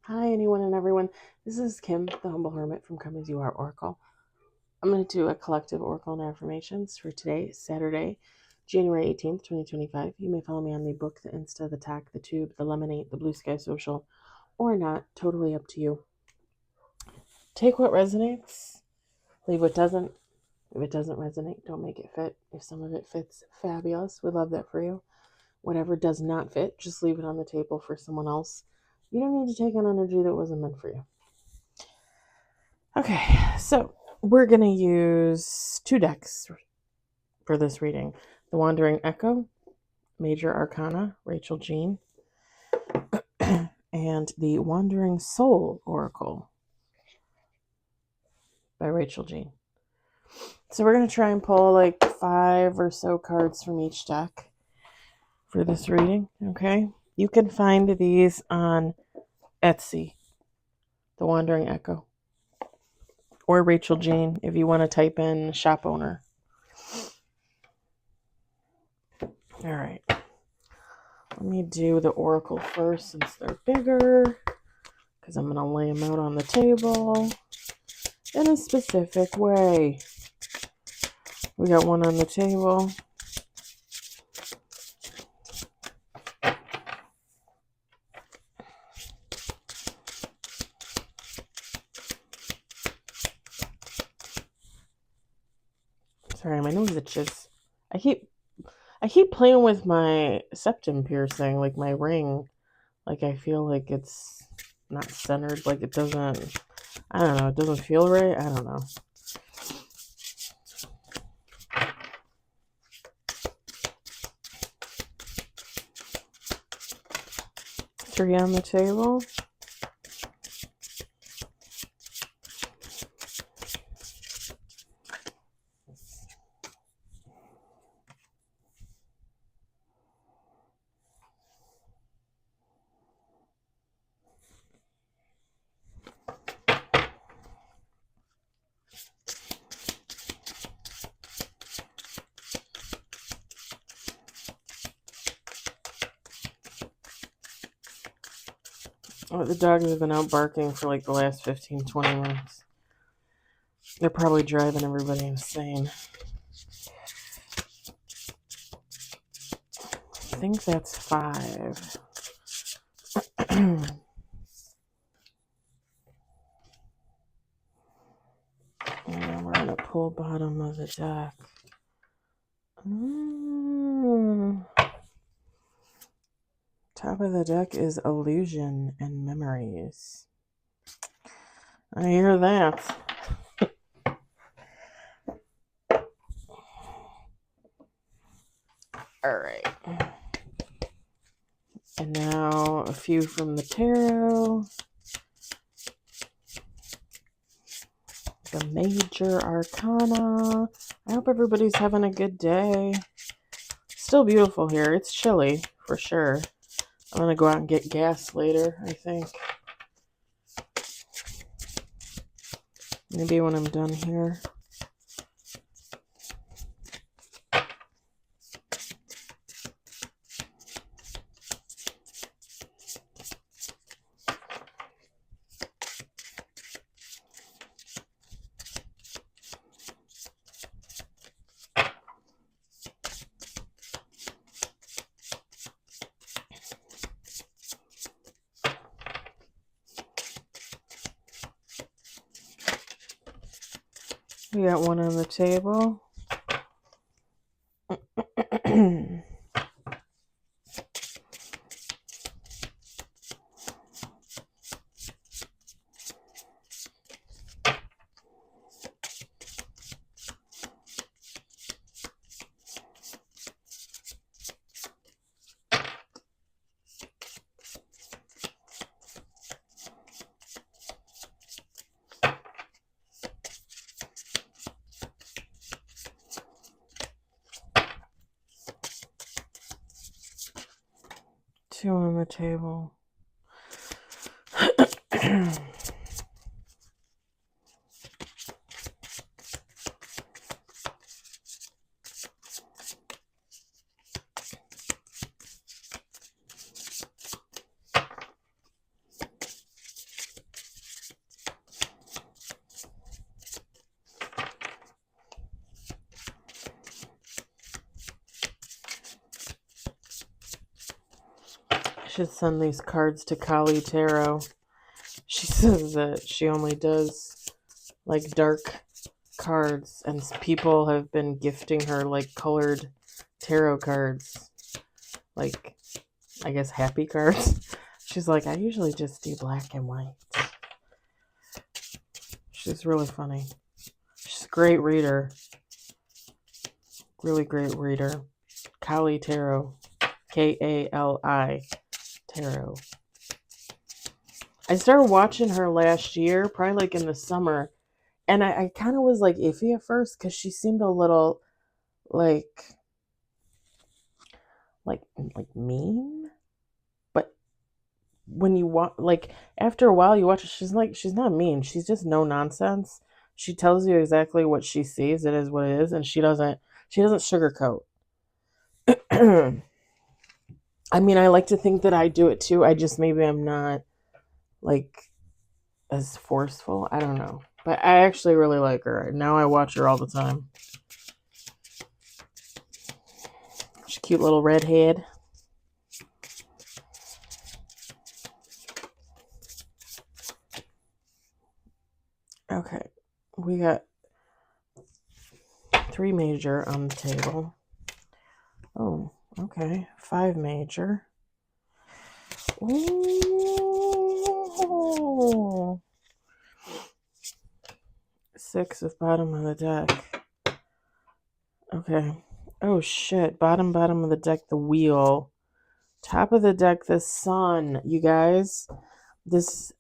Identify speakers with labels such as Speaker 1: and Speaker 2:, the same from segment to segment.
Speaker 1: Hi, anyone and everyone. This is Kim, the Humble Hermit from Come As You Are Oracle. I'm going to do a collective oracle and affirmations for today, Saturday, January 18th, 2025. You may follow me on the book, the Insta, the Tac, the Tube, the Lemonade, the Blue Sky Social, or not. Totally up to you. Take what resonates, leave what doesn't. If it doesn't resonate, don't make it fit. If some of it fits, fabulous. We love that for you. Whatever does not fit, just leave it on the table for someone else. You don't need to take on energy that wasn't meant for you. Okay, so we're going to use two decks for this reading. The Wandering Echo, Major Arcana, Rachel Jean, and the Wandering Soul Oracle by Rachel Jean. So we're going to try and pull like 5 or so cards from each deck for this reading, okay? You can find these on Etsy, The Wandering Echo, or Rachel Jean if you want to type in shop owner. All right. Let me do the oracle first since they're bigger, because I'm going to lay them out on the table in a specific way. We got one on the table. Sorry, my nose itches. I keep playing with my septum piercing, like my ring. Like I feel like it's not centered, like it doesn't, I don't know, it doesn't feel right. I don't know. Three on the table. Oh, the dogs have been out barking for like the last 15-20 minutes. They're probably driving everybody insane. I think that's 5. And then we're going to pull bottom of the deck. Top of the deck is illusion and memories. I hear that. All right. And now a few from the tarot. The Major Arcana. I hope everybody's having a good day. Still beautiful here. It's chilly, for sure. I'm going to go out and get gas later, I think. Maybe when I'm done here. We got one on the table. Two on the table. should send these cards to Kali Tarot. She says that she only does like dark cards, and people have been gifting her like colored tarot cards, like I guess happy cards. She's like, I usually just do black and white. She's really funny. She's a great reader. Really great reader. Kali Tarot. Kali Tarot. I started watching her last year, probably like in the summer, and I kind of was like iffy at first because she seemed a little like mean. But when you watch, like after a while, you watch it, she's not mean. She's just no nonsense. She tells you exactly what she sees. It is what it is, and she doesn't sugarcoat. I mean, I like to think that I do it too. I just maybe I'm not like as forceful. I don't know. But I actually really like her. Now I watch her all the time. She's a cute little redhead. Okay. We got 3 major on the table. Oh, okay. 5 major. Ooh. 6 with bottom of the deck. Okay. Oh shit. Bottom of the deck, the wheel. Top of the deck, the sun. You guys, this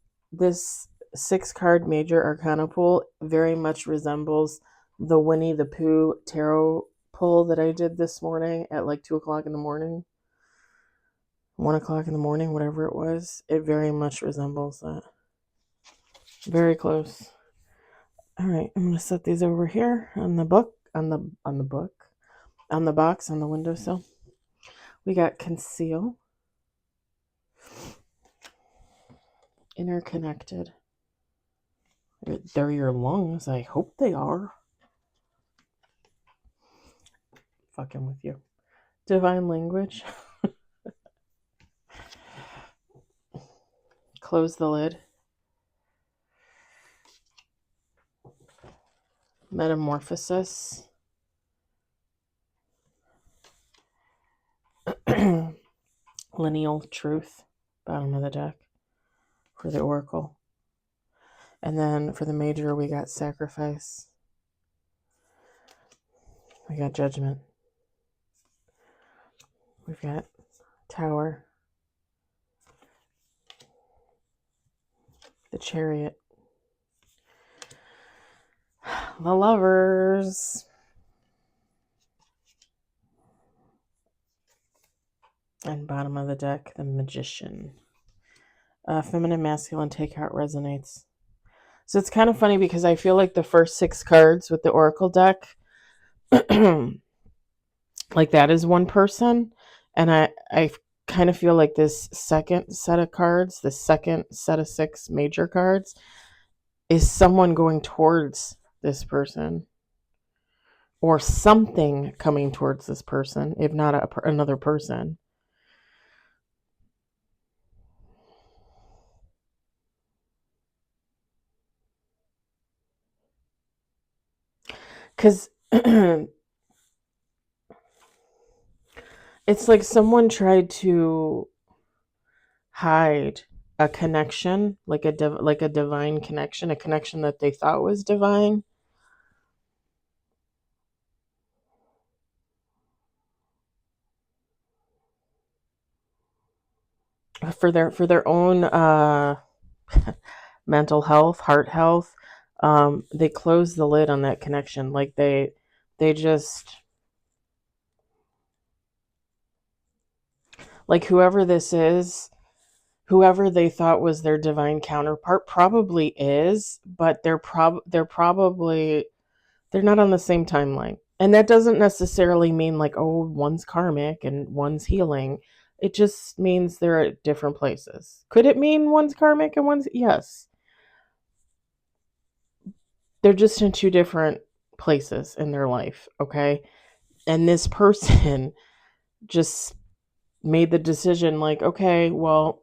Speaker 1: 6 card major arcana pool very much resembles the Winnie the Pooh tarot pull that I did this morning at like 2 o'clock in the morning. 1 o'clock in the morning, whatever it was. It very much resembles that. Very close. All right, I'm gonna set these over here on the book, on the box, on the windowsill. We got conceal, interconnected. They're your lungs. I hope they are. Fucking with you. Divine language. Close the lid. Metamorphosis. Lineal truth. Bottom of the deck for the oracle. And then for the major, we got sacrifice. We got judgment. We've got tower. The chariot. The lovers. And bottom of the deck, the magician. Feminine, masculine, take out resonates. So it's kind of funny because I feel like the first 6 cards with the oracle deck, like that is one person. And I kind of feel like this second set of cards, the second set of 6 major cards, is someone going towards this person. Or something coming towards this person, if not another person. Because it's like someone tried to hide a connection, like a divine connection, a connection that they thought was divine. For their own mental health, heart health, they closed the lid on that connection. Like they just, like whoever this is, whoever they thought was their divine counterpart probably is, but they're probably not on the same timeline. And that doesn't necessarily mean like, oh, one's karmic and one's healing. It just means they're at different places. Could it mean one's karmic and one's, yes. They're just in 2 different places in their life, okay? And this person just made the decision like, okay, well,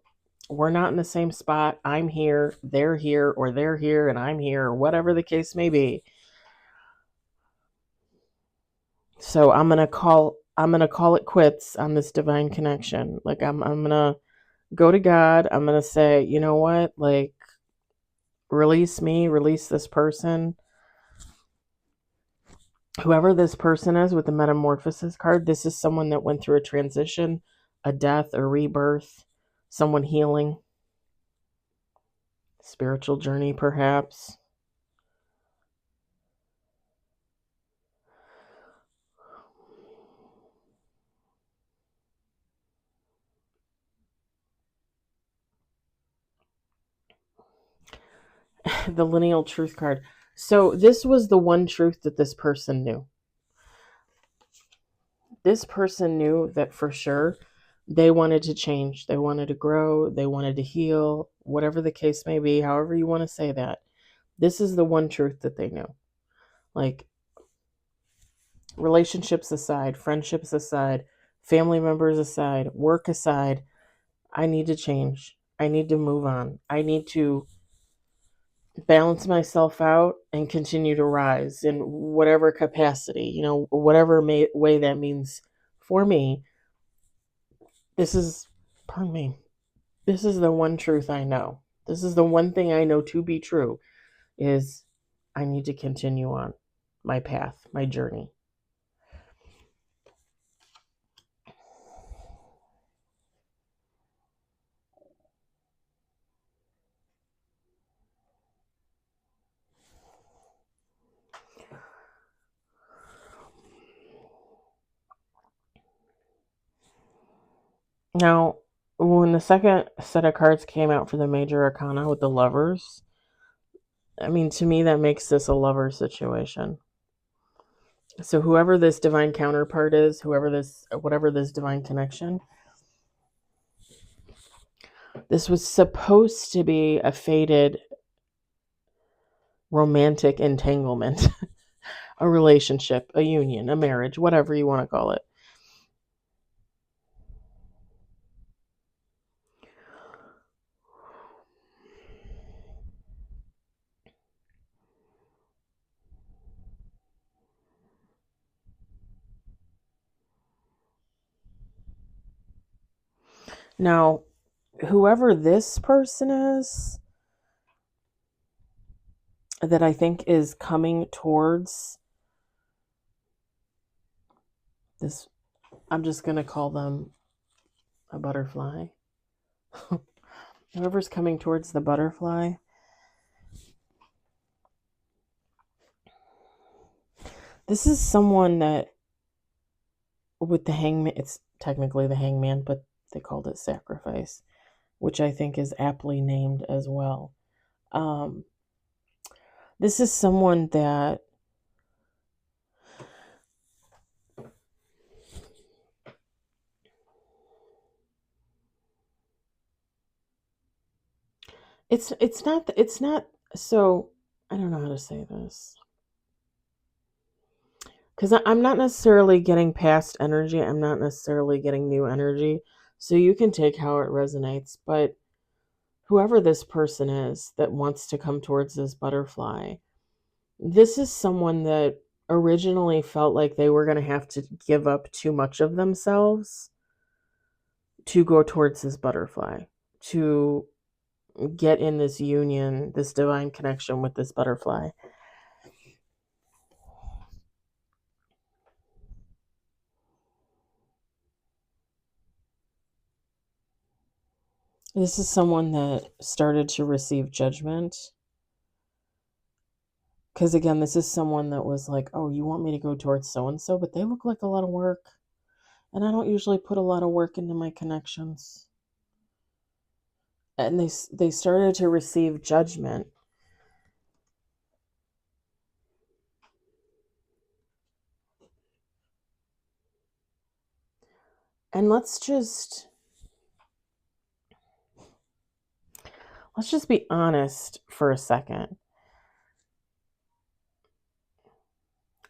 Speaker 1: we're not in the same spot. I'm here, or they're here and I'm here, or whatever the case may be. So I'm gonna call it quits on this divine connection. Like I'm gonna go to God. I'm gonna say, you know what? Like, release me, release this person. Whoever this person is with the metamorphosis card, this is someone that went through a transition, a death, a rebirth, someone healing, spiritual journey perhaps. The lineal truth card. So this was the one truth that this person knew. This person knew that for sure they wanted to change. They wanted to grow. They wanted to heal, whatever the case may be, however you want to say that. This is the one truth that they knew. Like, relationships aside, friendships aside, family members aside, work aside, I need to change. I need to move on. I need to balance myself out and continue to rise in whatever capacity, whatever way that means for me. This is, pardon me, this is the one truth I know. This is the one thing I know to be true is I need to continue on my path, my journey. Now, when the second set of cards came out for the major arcana with the lovers, I mean, to me, that makes this a lover situation. So whoever this divine counterpart is, whatever this divine connection, this was supposed to be a fated romantic entanglement, a relationship, a union, a marriage, whatever you want to call it. Now, whoever this person is that I think is coming towards this, I'm just going to call them a butterfly. Whoever's coming towards the butterfly, this is someone that, with the hangman, it's technically the hangman, but they called it sacrifice, which I think is aptly named as well. This is someone that it's not so, I don't know how to say this, because I'm not necessarily getting past energy. I'm not necessarily getting new energy. So you can take how it resonates. But whoever this person is that wants to come towards this butterfly, this is someone that originally felt like they were going to have to give up too much of themselves to go towards this butterfly, to get in this union, this divine connection with this butterfly. This is someone that started to receive judgment. Because again, this is someone that was like, oh, you want me to go towards so-and-so, but they look like a lot of work. And I don't usually put a lot of work into my connections. And they started to receive judgment. And let's just be honest for a second.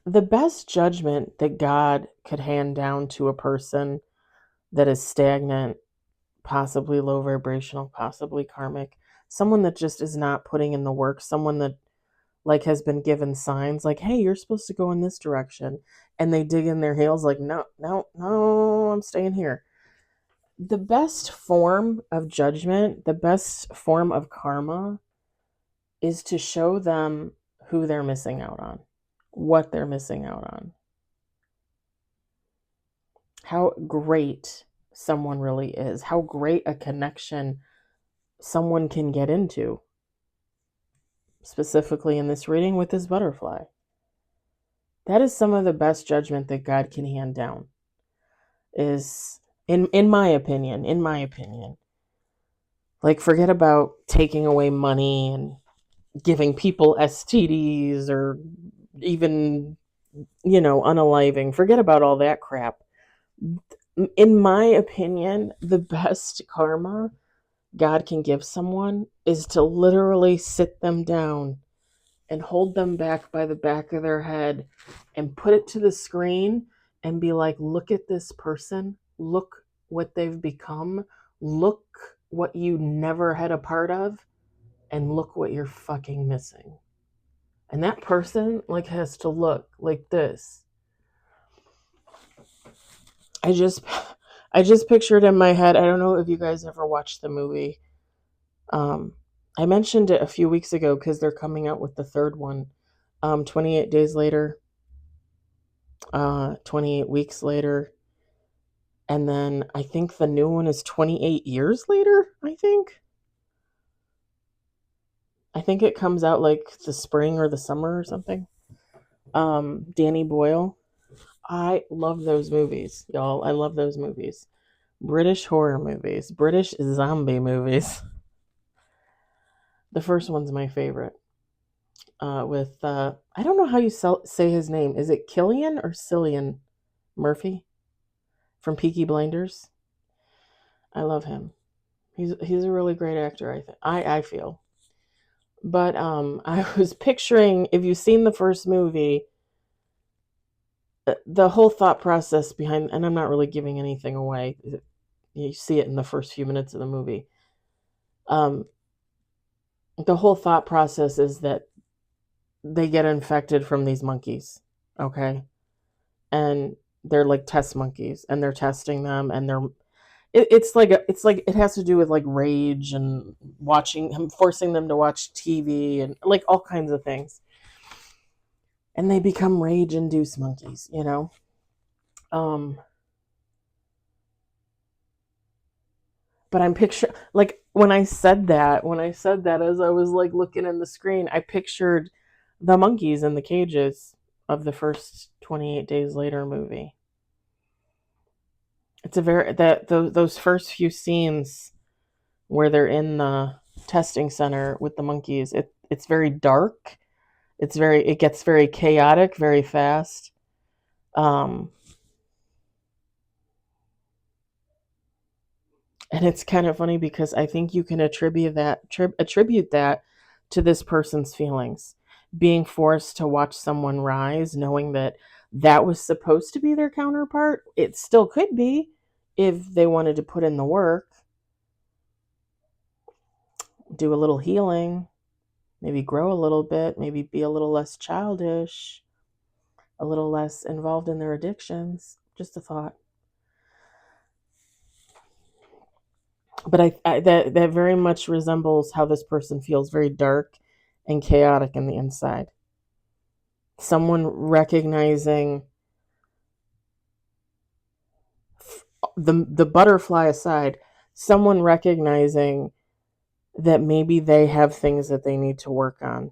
Speaker 1: The best judgment that God could hand down to a person that is stagnant, possibly low vibrational, possibly karmic, someone that just is not putting in the work, someone that like has been given signs like, hey, you're supposed to go in this direction, and they dig in their heels like, no, no, no, I'm staying here. The best form of judgment, the best form of karma is to show them who they're missing out on, what they're missing out on, how great someone really is, how great a connection someone can get into, specifically in this reading with this butterfly. That is some of the best judgment that God can hand down, is in my opinion. Like, forget about taking away money and giving people STDs or even, unaliving. Forget about all that crap. In my opinion, the best karma God can give someone is to literally sit them down and hold them back by the back of their head and put it to the screen and be like, look at this person. Look what they've become. Look what you never had a part of. And look what you're fucking missing. And that person like has to look like this. I just pictured in my head, I don't know if you guys ever watched the movie. I mentioned it a few weeks ago because they're coming out with the third one. 28 days later, 28 weeks later, and then I think the new one is 28 years later, I think it comes out like the spring or the summer or something. Danny Boyle. I love those movies, y'all. I love those movies. British horror movies, British zombie movies. The first one's my favorite. With I don't know how you say his name. Is it Killian or Cillian Murphy from Peaky Blinders? I love him. He's a really great actor. I feel. But I was picturing, if you've seen the first movie, the whole thought process behind, and I'm not really giving anything away. You see it in the first few minutes of the movie. The whole thought process is that they get infected from these monkeys, okay? And they're like test monkeys, and they're testing them, and it's like it has to do with like rage and watching him, forcing them to watch TV and like all kinds of things. And they become rage-induced monkeys, But I'm picturing, like, when I said that, as I was like looking in the screen, I pictured the monkeys in the cages of the first 28 Days Later movie. It's a very, those first few scenes where they're in the testing center with the monkeys, it's very dark. It gets very chaotic very fast. Um, And it's kind of funny because I think you can attribute that to this person's feelings. Being forced to watch someone rise, knowing that that was supposed to be their counterpart. It still could be if they wanted to put in the work, do a little healing, maybe grow a little bit, maybe be a little less childish, a little less involved in their addictions. Just a thought. But that very much resembles how this person feels, very dark and chaotic in the inside. Someone recognizing, the butterfly aside, someone recognizing that maybe they have things that they need to work on,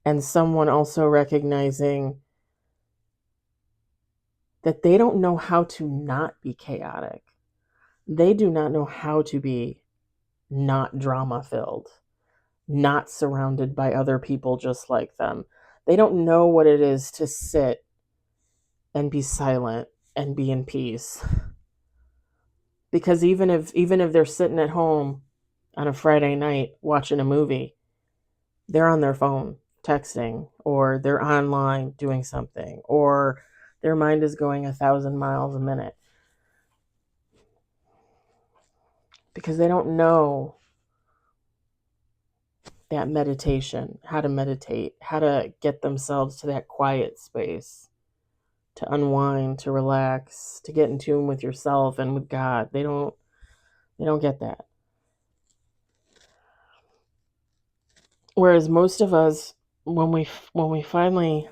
Speaker 1: and someone also recognizing that they don't know how to not be chaotic. They do not know how to be not drama filled, not surrounded by other people just like them. They don't know what it is to sit and be silent and be in peace. Because even if they're sitting at home on a Friday night watching a movie, they're on their phone texting, or they're online doing something, or their mind is going 1,000 miles a minute. because they don't know that meditation, how to meditate, how to get themselves to that quiet space, to unwind, to relax, to get in tune with yourself and with God. They don't get that. Whereas most of us, when we finally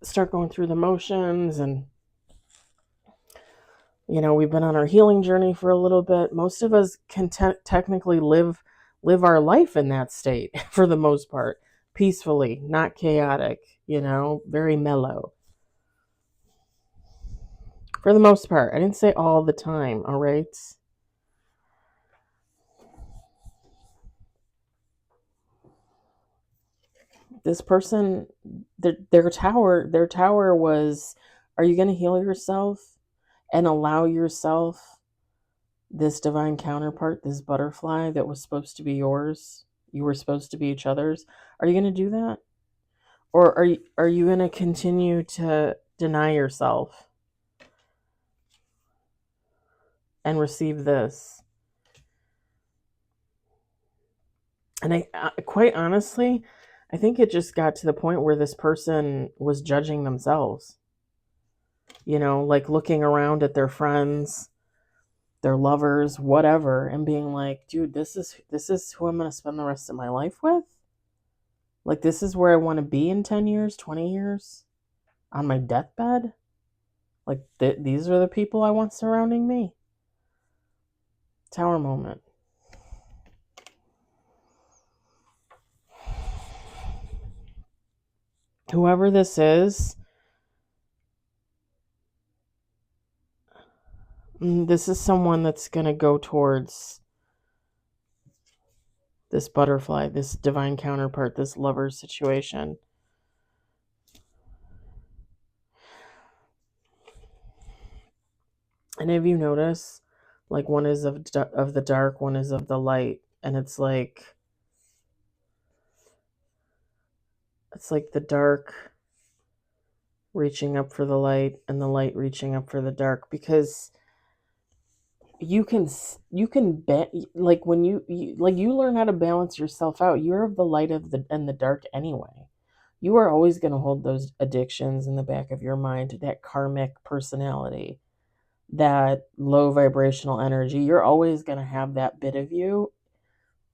Speaker 1: start going through the motions, and we've been on our healing journey for a little bit, most of us can technically live our life in that state for the most part, peacefully, not chaotic, very mellow. For the most part. I didn't say all the time, all right? This person, their tower was, are you going to heal yourself and allow yourself this divine counterpart, this butterfly that was supposed to be yours? You were supposed to be each other's. Are you going to do that? Or are you going to continue to deny yourself and receive this? And I quite honestly, I think it just got to the point where this person was judging themselves. Like looking around at their friends, their lovers, whatever, and being like, dude, this is who I'm going to spend the rest of my life with? Like, this is where I want to be in 10 years, 20 years, on my deathbed? Like, these are the people I want surrounding me? Tower moment. Whoever this is someone that's going to go towards this butterfly, this divine counterpart, this lover situation. And if you notice, like, one is of the dark, one is of the light, and it's like the dark reaching up for the light and the light reaching up for the dark, because you can like when you learn how to balance yourself out. You're of the light and the dark anyway. You are always going to hold those addictions in the back of your mind, that karmic personality, that low vibrational energy. You're always going to have that bit of you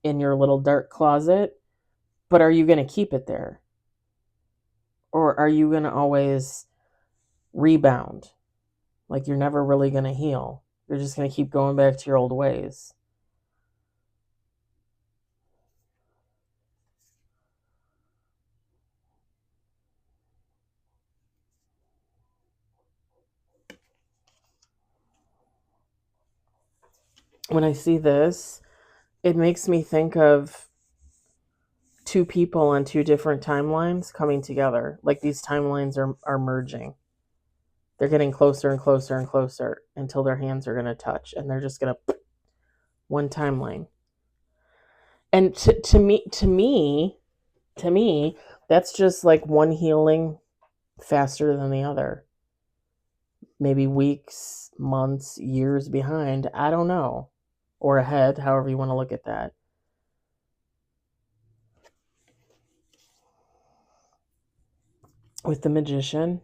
Speaker 1: in your little dark closet. But are you going to keep it there? Or are you going to always rebound? Like, you're never really going to heal. You're just going to keep going back to your old ways. When I see this, it makes me think of two people on two different timelines coming together. Like, these timelines are merging. They're getting closer and closer and closer until their hands are going to touch, and they're just going to one timeline. And to me, that's just like one healing faster than the other. Maybe weeks, months, years behind. I don't know. Or ahead, however you want to look at that. With the Magician,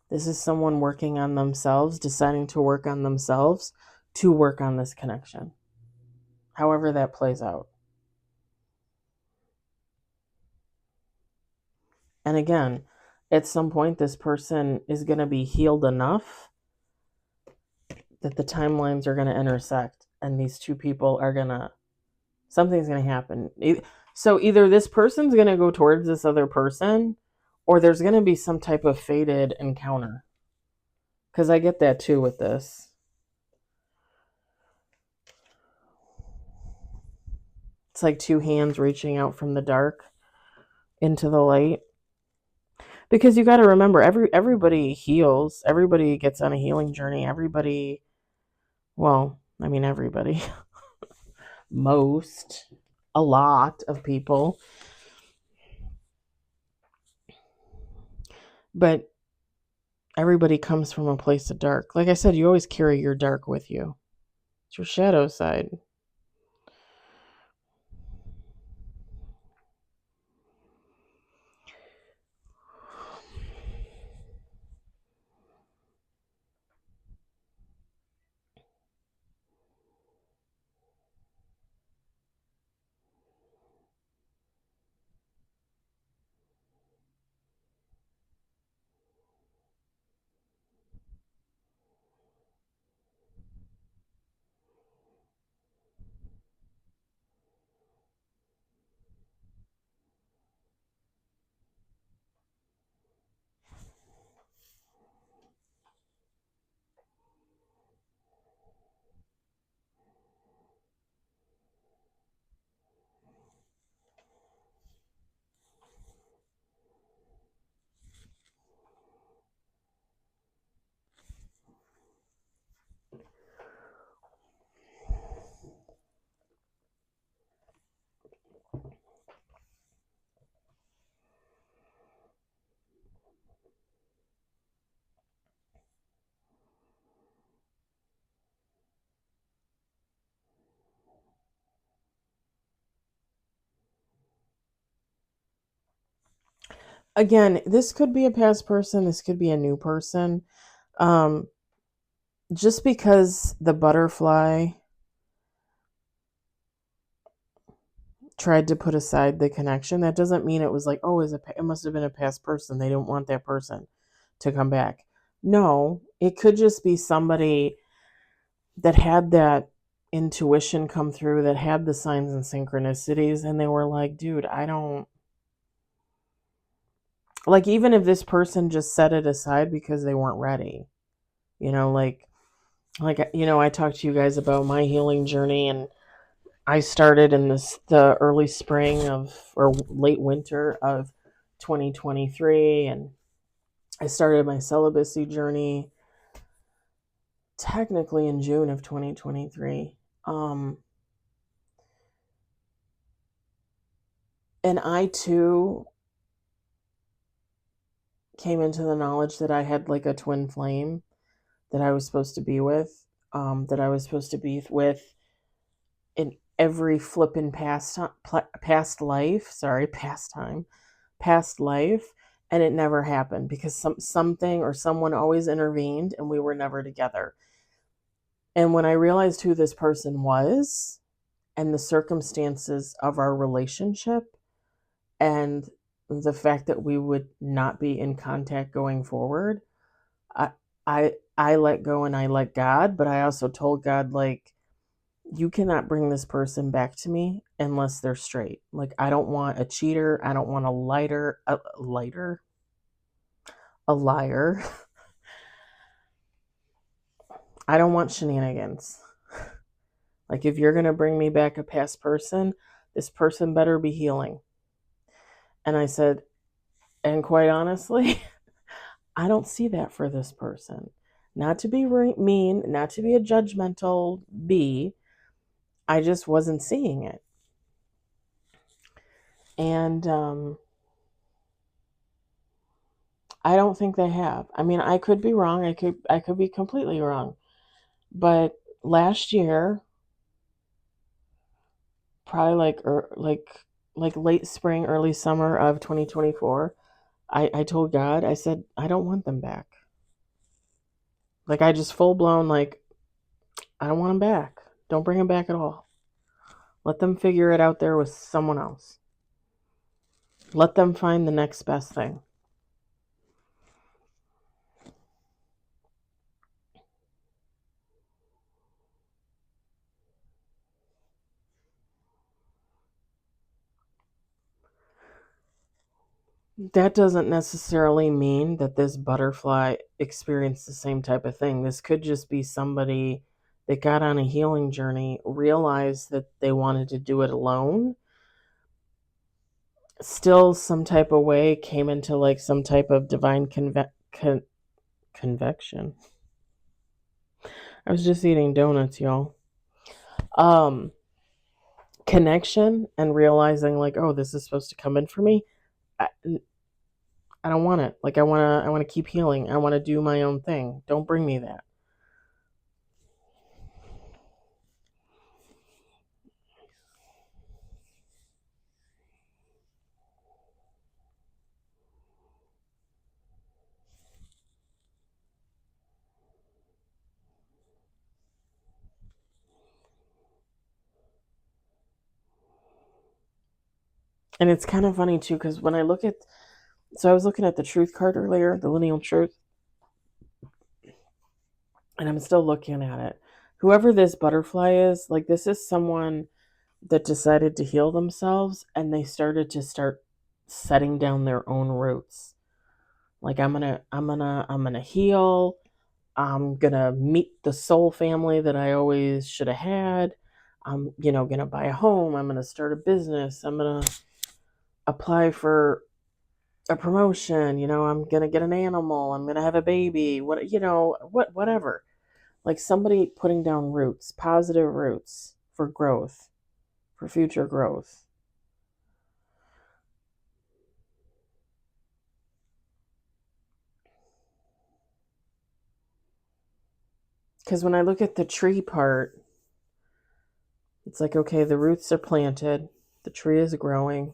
Speaker 1: this is someone working on themselves, deciding to work on themselves to work on this connection. However that plays out. And again, at some point, this person is going to be healed enough that the timelines are going to intersect, and these two people are going to, something's going to happen. So either this person's going to go towards this other person, or there's going to be some type of fated encounter. Because I get that too with this. It's like two hands reaching out from the dark into the light. Because you got to remember, everybody heals. Everybody gets on a healing journey. Everybody, well, I mean everybody. A lot of people. But everybody comes from a place of dark. Like I said, you always carry your dark with you. It's your shadow side. Again, this could be a past person. This could be a new person. Um, just because the butterfly tried to put aside the connection, that doesn't mean it was like, oh, it must have been a past person. They didn't want that person to come back. No, it could just be somebody that had that intuition come through, that had the signs and synchronicities, and they were like, dude, I don't like, even if this person just set it aside because they weren't ready, you know, I talked to you guys about my healing journey, and I started in the early spring of, or late winter of 2023, and I started my celibacy journey technically in June of 2023. And I too came into the knowledge that I had like a twin flame that I was supposed to be with, that I was supposed to be with in every flippin' past life. Sorry, past life, and it never happened because something or someone always intervened, and we were never together. And when I realized who this person was and the circumstances of our relationship and the fact that we would not be in contact going forward, I I let go and I let God, but I also told God, like, you cannot bring this person back to me unless they're straight. Like, I don't want a cheater, I don't want a liar. I don't want shenanigans. Like, if you're going to bring me back a past person, this person better be healing. And I said, and quite honestly, I don't see that for this person. Not to be mean, not to be a judgmental bee, I just wasn't seeing it. And I don't think they have. I mean, I could be wrong. I could be completely wrong. But last year, probably like late spring, early summer of 2024, I told God, I said, I don't want them back. Like, I just full blown, like, I don't want them back. Don't bring them back at all. Let them figure it out there with someone else. Let them find the next best thing. That doesn't necessarily mean that this butterfly experienced the same type of thing. This could just be somebody that got on a healing journey, realized that they wanted to do it alone, still some type of way came into like some type of divine convection. I was just eating donuts, y'all. Um, Connection and realizing like, oh, this is supposed to come in for me. I, I don't want it. Like I want to keep healing. I want to do my own thing. Don't bring me that. And it's kind of funny too, because when I look at, so I was looking at the truth card earlier, the lineal truth, and I'm still looking at it. Whoever this butterfly is, like this is someone that decided to heal themselves and they started to start setting down their own roots. Like I'm gonna heal. I'm gonna meet the soul family that I always should have had. I'm, gonna buy a home. I'm gonna start a business. I'm gonna apply for a promotion. I'm gonna get an animal. I'm gonna have a baby. Whatever. Like somebody putting down roots, positive roots for growth, for future growth. Because when I look at the tree part, it's like, okay, the roots are planted, the tree is growing.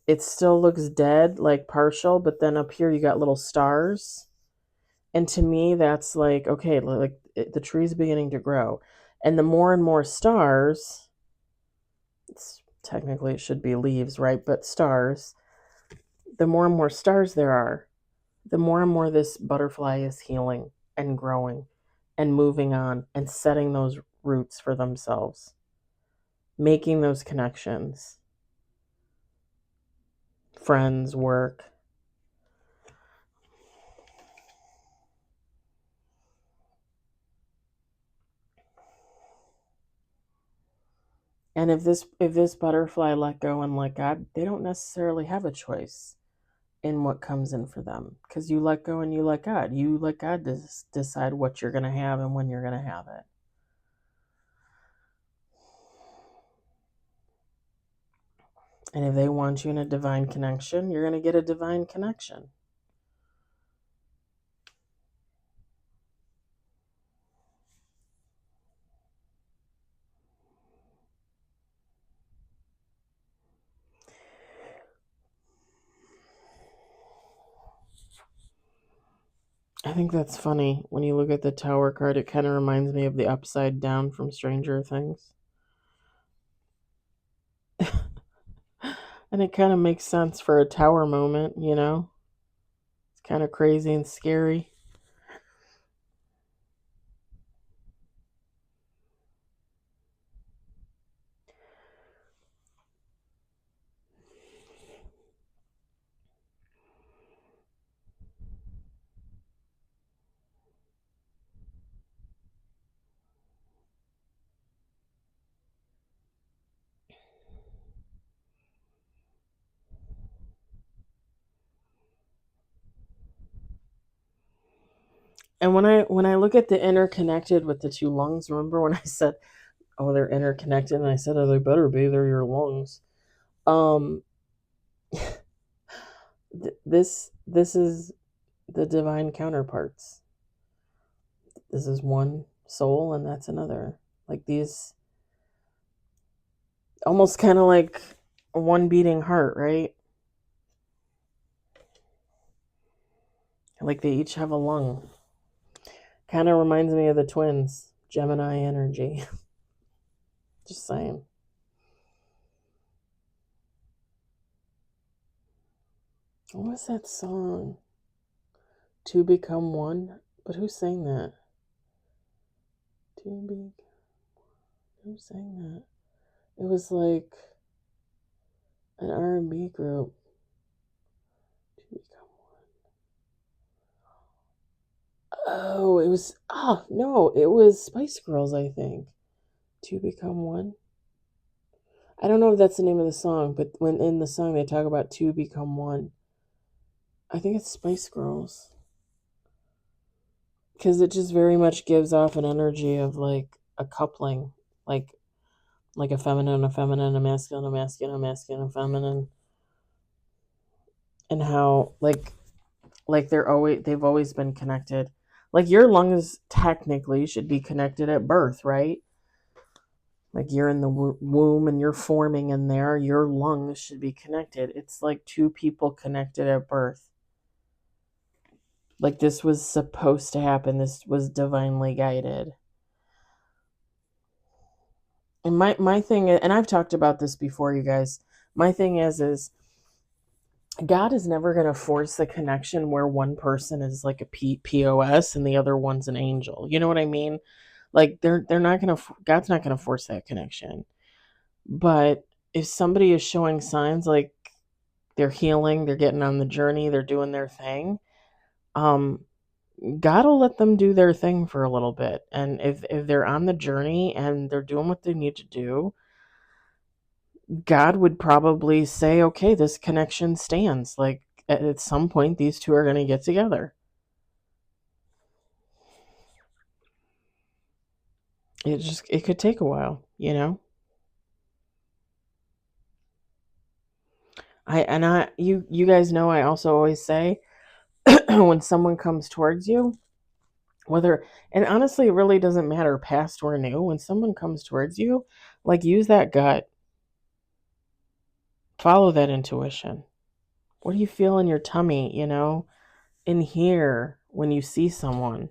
Speaker 1: It still looks dead, like partial, but then up here you got little stars. And to me, that's like, okay, like the tree's beginning to grow. And the more and more stars, technically it should be leaves, right? But stars, the more and more stars there are, the more and more this butterfly is healing and growing and moving on and setting those roots for themselves, making those connections, friends, work. And if this butterfly let go and let God, they don't necessarily have a choice in what comes in for them, because you let go and you let God. You let God decide what you're going to have and when you're going to have it. And if they want you in a divine connection, you're going to get a divine connection. I think that's funny. When you look at the Tower card, it kind of reminds me of the Upside Down from Stranger Things. And it kind of makes sense for a tower moment, It's kind of crazy and scary. And when I look at the interconnected with the two lungs, remember when I said, "Oh, they're interconnected," and I said, "Oh, they better be. They're your lungs." Um, this is the divine counterparts. This is one soul, and that's another. Like these, almost kind of like one beating heart, right? Like they each have a lung. Kind of reminds me of the twins, Gemini energy. Just saying. What was that song? To Become One? But who sang that? To be. Who sang that? It was like an R&B group. To Become One. Oh, it was. Oh no, it was Spice Girls, I think. To Become One. I don't know if that's the name of the song, but when in the song they talk about to become one, I think it's Spice Girls. Because it just very much gives off an energy of like a coupling, like a feminine, a masculine, a masculine, a masculine, a feminine. and how like they've always been connected. Like your lungs technically should be connected at birth, right? Like you're in the womb and you're forming in there, your lungs should be connected. It's like two people connected at birth. Like this was supposed to happen. This was divinely guided. And my thing, and I've talked about this before, you guys. My thing is God is never going to force the connection where one person is like a POS and the other one's an angel. You know what I mean? Like they're not going to God's not going to force that connection. But if somebody is showing signs like they're healing, they're getting on the journey, they're doing their thing, um God will let them do their thing for a little bit. And if they're on the journey and they're doing what they need to do, God would probably say, okay, this connection stands. Like at some point, these two are going to get together. It could take a while, you know? You guys know, I also always say when someone comes towards you, whether, and honestly, it really doesn't matter past or new. When someone comes towards you, like use that gut, follow that intuition. What do you feel in your tummy, in here when you see someone?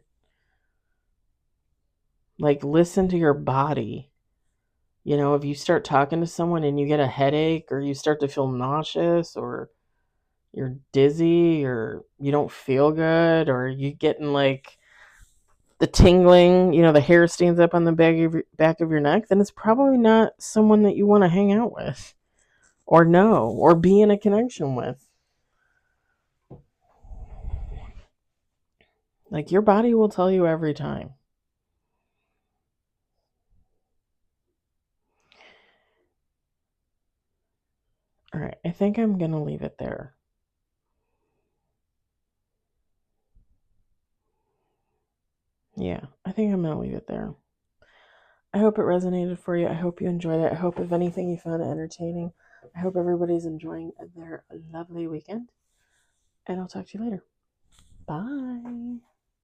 Speaker 1: Like listen to your body. If you start talking to someone and you get a headache or you start to feel nauseous or you're dizzy or you don't feel good or you getting like the tingling, the hair stands up on the back of your neck, then it's probably not someone that you want to hang out with or know or be in a connection with. Like your body will tell you every time. All right, I think I'm going to leave it there. Yeah, I think I'm going to leave it there. I hope it resonated for you. I hope you enjoyed it. I hope, if anything, you found it entertaining. I hope everybody's enjoying their lovely weekend. And I'll talk to you later. Bye.